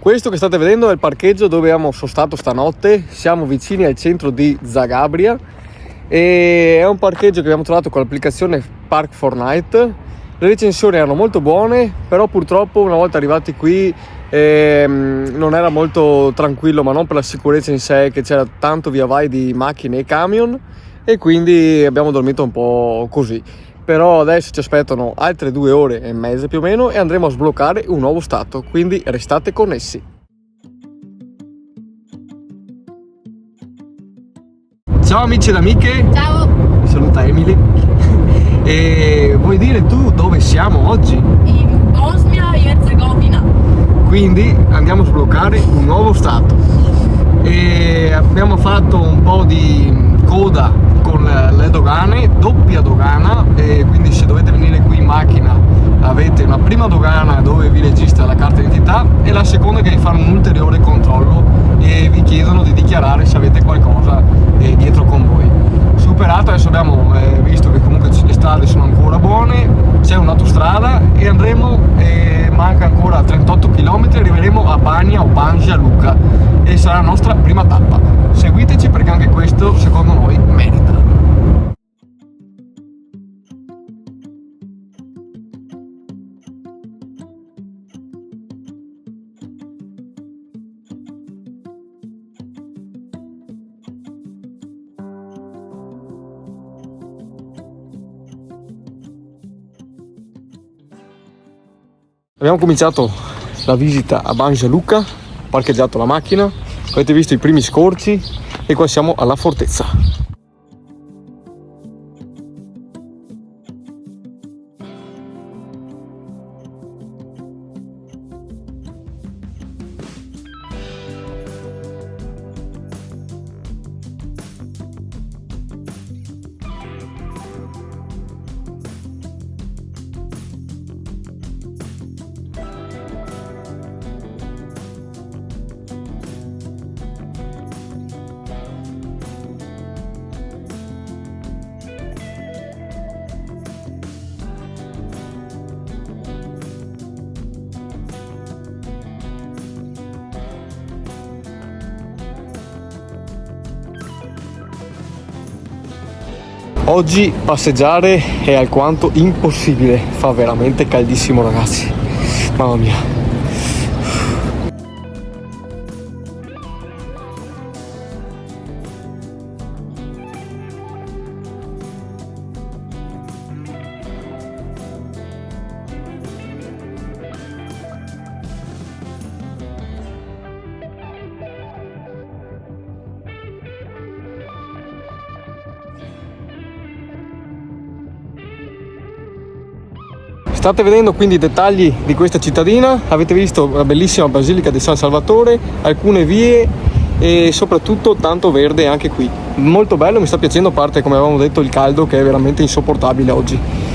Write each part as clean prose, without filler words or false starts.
Questo che state vedendo è il parcheggio dove abbiamo sostato stanotte. Siamo vicini al centro di Zagabria e è un parcheggio che abbiamo trovato con l'applicazione Park4Night. Le recensioni erano molto buone, però purtroppo una volta arrivati qui non era molto tranquillo, ma non per la sicurezza in sé, che c'era tanto via vai di macchine e camion, e quindi abbiamo dormito un po' così. Però adesso ci aspettano altre 2 ore e mezza più o meno e andremo a sbloccare un nuovo stato, quindi restate connessi. Ciao amici ed amiche. Ciao. Mi saluta Emily. E vuoi dire tu dove siamo oggi? In Bosnia e Erzegovina. Quindi andiamo a sbloccare un nuovo stato e abbiamo fatto un po' di coda con le dogane, doppia dogana, e quindi se dovete venire qui in macchina avete una prima dogana dove vi registra la carta d'identità e la seconda che vi fa un ulteriore controllo e vi chiedono di dichiarare se avete qualcosa dietro con voi. Superato, adesso abbiamo visto che comunque le strade sono ancora buone, c'è un'autostrada e andremo, manca ancora 38 km, arriveremo a Banja o Banja Luka e sarà la nostra prima tappa. Seguiteci perché anche questo secondo noi merita. Abbiamo cominciato la visita a Banja Luka, parcheggiato la macchina, avete visto i primi scorci e qua siamo alla fortezza. Oggi passeggiare è alquanto impossibile, fa veramente caldissimo ragazzi, mamma mia. State vedendo quindi i dettagli di questa cittadina, avete visto la bellissima Basilica di San Salvatore, alcune vie e soprattutto tanto verde anche qui. Molto bello, mi sta piacendo, a parte come avevamo detto il caldo che è veramente insopportabile oggi.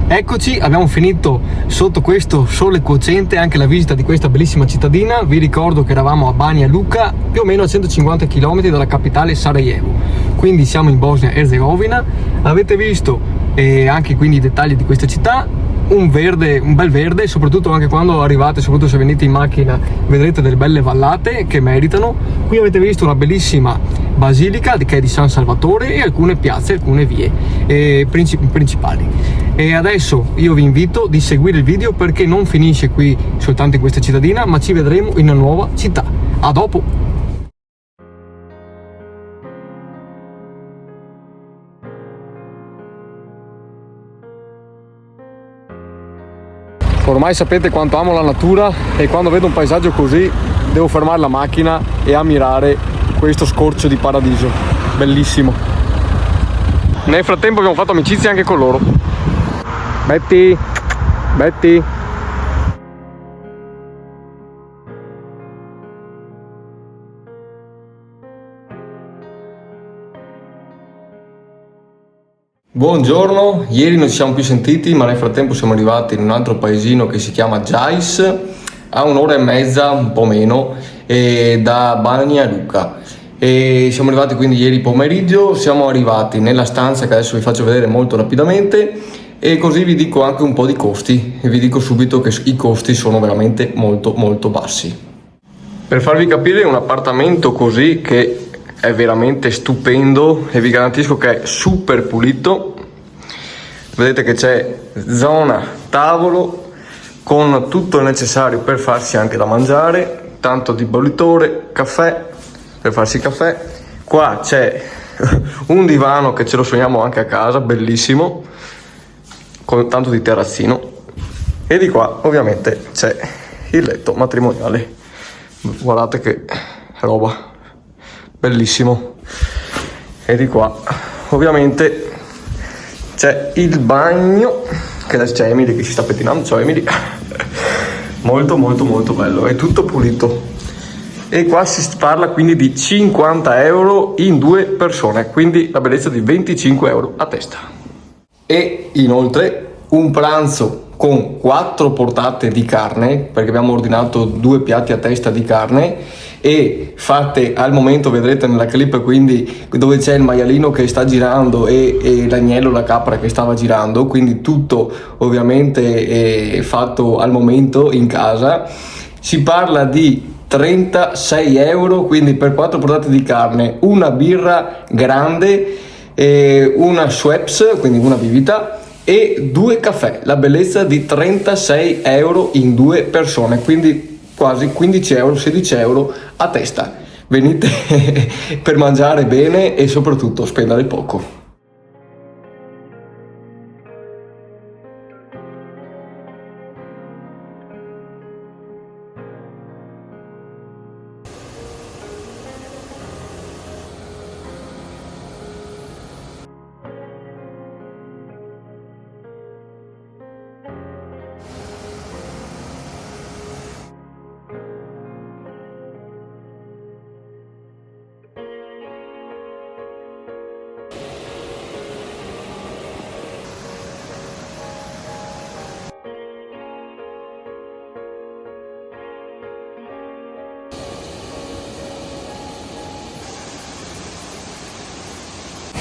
Eccoci, abbiamo finito sotto questo sole cocente anche la visita di questa bellissima cittadina. Vi ricordo che eravamo a Banja Luka, più o meno a 150 km dalla capitale Sarajevo, quindi siamo in Bosnia e Erzegovina. Avete visto anche quindi i dettagli di questa città, un bel verde, soprattutto anche quando arrivate, soprattutto se venite in macchina, vedrete delle belle vallate che meritano. Qui avete visto una bellissima basilica che è di San Salvatore e alcune piazze, alcune vie principali. E adesso io vi invito di seguire il video perché non finisce qui soltanto in questa cittadina, ma ci vedremo in una nuova città. A dopo! Ormai sapete quanto amo la natura e quando vedo un paesaggio così devo fermare la macchina e ammirare questo scorcio di paradiso. Bellissimo. Nel frattempo abbiamo fatto amicizia anche con loro. Betty. Buongiorno, ieri non ci siamo più sentiti, ma nel frattempo siamo arrivati in un altro paesino che si chiama Jais, a 1 ora e mezza, un po' meno, da Banja Luka. E siamo arrivati quindi ieri pomeriggio, siamo arrivati nella stanza che adesso vi faccio vedere molto rapidamente e così vi dico anche un po' di costi e vi dico subito che i costi sono veramente molto bassi. Per farvi capire, un appartamento così che è veramente stupendo e vi garantisco che è super pulito. Vedete che c'è zona tavolo con tutto il necessario per farsi anche da mangiare, tanto di bollitore, caffè per farsi caffè. Qua c'è un divano che ce lo sogniamo anche a casa, bellissimo, con tanto di terrazzino, e di qua ovviamente c'è il letto matrimoniale. Guardate che roba, bellissimo. E di qua ovviamente c'è il bagno, che adesso c'è Emily che si sta pettinando. Ciao Emily. molto bello, è tutto pulito. E qua si parla quindi di 50 euro in 2 persone, quindi la bellezza di 25 euro a testa. E inoltre un pranzo con 4 portate di carne, perché abbiamo ordinato 2 piatti a testa di carne, e fatte al momento, vedrete nella clip, quindi dove c'è il maialino che sta girando e l'agnello, la capra che stava girando, quindi tutto ovviamente fatto al momento in casa. Si parla di 36 euro, quindi per 4 portate di carne, una birra grande, una Schweppes, quindi una bibita, e 2 caffè, la bellezza di 36 euro in 2 persone, quindi quasi 15 euro, 16 euro a testa. Venite per mangiare bene e soprattutto spendere poco.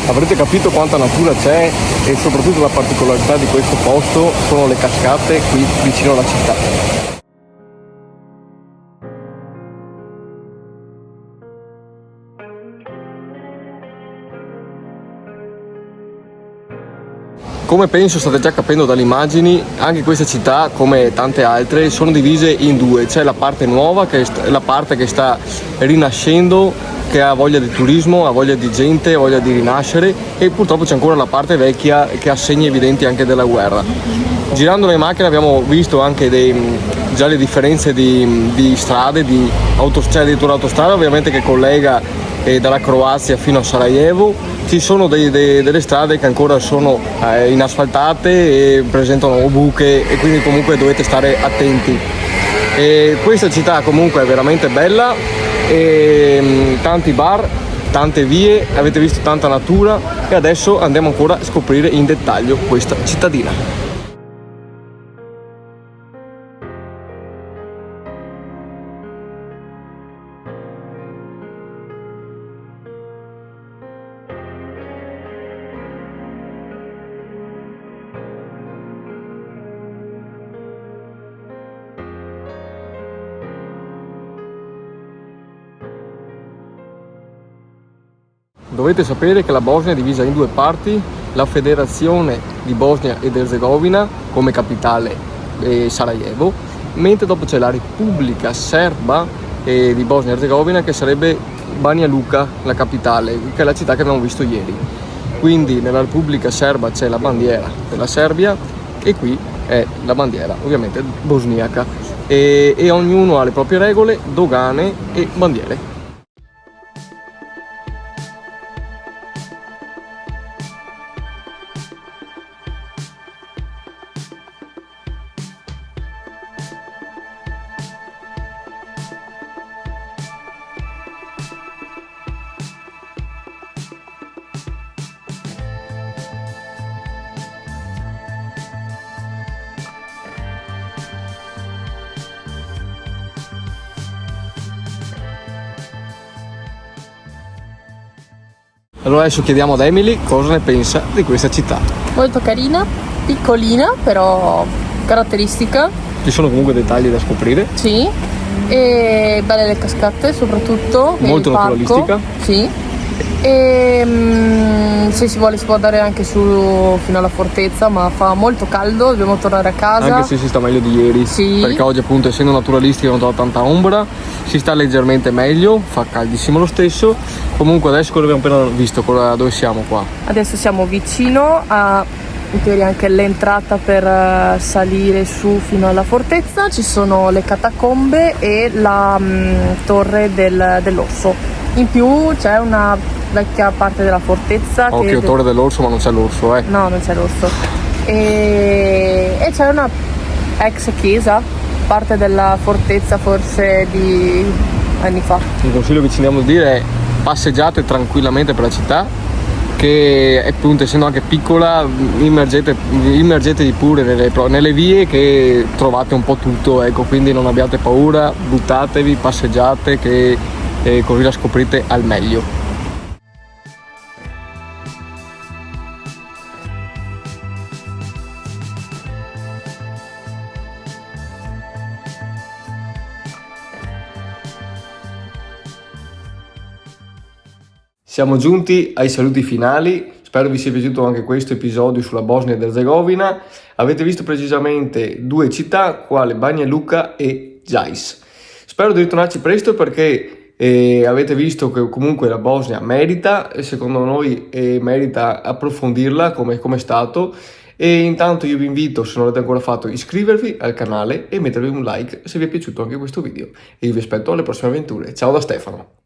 Avrete capito quanta natura c'è e soprattutto la particolarità di questo posto sono le cascate qui vicino alla città. Come penso state già capendo dalle immagini, anche queste città, come tante altre, sono divise in 2. C'è la parte nuova, che è la parte che sta rinascendo, che ha voglia di turismo, ha voglia di gente, ha voglia di rinascere, e purtroppo c'è ancora la parte vecchia che ha segni evidenti anche della guerra. Girando le macchine abbiamo visto anche già le differenze di strade, c'è addirittura autostrada ovviamente che collega dalla Croazia fino a Sarajevo. Ci sono delle strade che ancora sono inasfaltate e presentano buche, e quindi comunque dovete stare attenti. E questa città comunque è veramente bella, e tanti bar, tante vie, avete visto tanta natura, e adesso andiamo ancora a scoprire in dettaglio questa cittadina. Dovete sapere che la Bosnia è divisa in 2 parti: la Federazione di Bosnia ed Erzegovina, come capitale Sarajevo, mentre dopo c'è la Repubblica Serba di Bosnia e Erzegovina, che sarebbe Banja Luka, la capitale, che è la città che abbiamo visto ieri. Quindi nella Repubblica Serba c'è la bandiera della Serbia e qui è la bandiera ovviamente bosniaca, e ognuno ha le proprie regole, dogane e bandiere. Allora adesso chiediamo ad Emily cosa ne pensa di questa città. Molto carina, piccolina, però caratteristica. Ci sono comunque dettagli da scoprire. Sì. E belle le cascate soprattutto. e Molto il parco. naturalistica. Sì. E se si vuole si può andare anche su fino alla fortezza, ma fa molto caldo, dobbiamo tornare a casa. Anche se si sta meglio di ieri. Sì. Perché oggi appunto essendo naturalistico non trova tanta ombra, si sta leggermente meglio, fa caldissimo lo stesso. Comunque adesso cosa abbiamo appena visto, dove siamo qua? Adesso siamo vicino a, in teoria, anche l'entrata per salire su fino alla fortezza. Ci sono le catacombe e la torre dell'orso. In più c'è una vecchia parte della fortezza. Occhio, torre dell'orso, ma non c'è l'orso, No, non c'è l'orso. E c'è una ex chiesa, parte della fortezza forse di anni fa. Il consiglio che ci andiamo a dire è passeggiate tranquillamente per la città, che appunto essendo anche piccola immergetevi pure nelle vie, che trovate un po' tutto, ecco, quindi non abbiate paura, buttatevi, passeggiate, che così la scoprite al meglio. Siamo giunti ai saluti finali, spero vi sia piaciuto anche questo episodio sulla Bosnia ed Erzegovina. Avete visto precisamente due città, quale Banja Luka e Zeiss. Spero di ritornarci presto perché avete visto che comunque la Bosnia merita, secondo noi merita approfondirla come è stato. E intanto io vi invito, se non l'avete ancora fatto, a iscrivervi al canale e mettervi un like se vi è piaciuto anche questo video. E io vi aspetto alle prossime avventure. Ciao da Stefano!